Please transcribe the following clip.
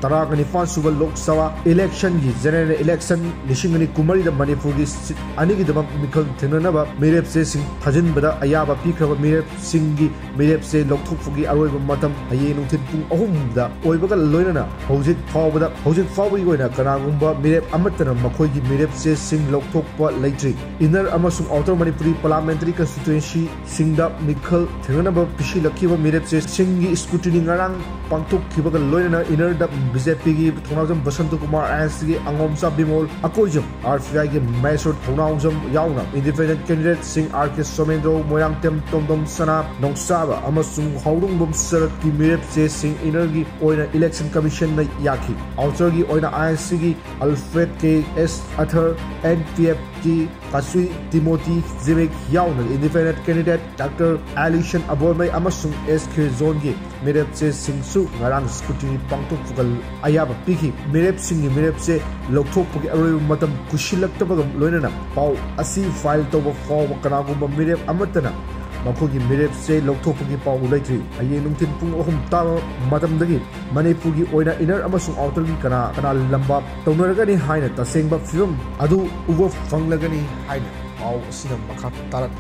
taragani suba Lok-Sabha election gi general election lishingani kumari da Manipur gi ani gi dama mikhal thengnanaba mirep se sing thajin bada ayaba pikraba mirep singi mirep se lokthokfugi aroiba matam hayeng nungthil pung 3 da oibaga loinana hojik fawbagi goina kanagumba mirep amatana makhoi gi mirep se sing lokthokpa leitri inner amasung outer Manipuri parliamentary constituency singda mikhal thengnanaba pishi lakhiba mirep se singi scrutiny ngarang pangthok khibaga loinana inner da BJP gi thonajam Basantu Kumar as gi angomsa bimol akojam RFI gi Mysore thonajam yauna independent candidate sing RK Somendro Moyangtem Tomdom Sana Lok-Sabha amasung haurungbom sarak gi mirep se sing inner gi oina election commission na yaki outer gi oina INC gi Alfred KS Athar NPF gi Kasui Timothy Zimik yauna independent candidate Dr. Alishan Abormai amasung SK zone gi mirep se sing su ngarang scrutiny pangtok fugal ayaba piki mirep singi mirep se lokthok pagi aroi matam kushilaktabaga loinana pau asi file toba form kanagumba mirep amatana makogi mirep se lokthok pagi pau laitri aye nungtin pung 3 tama matamdagi Manipurgi oina inner amasung outer gi kana lamba thengnaragani haina tasengba film adu ubo khanglagani haina pau sina makha tarat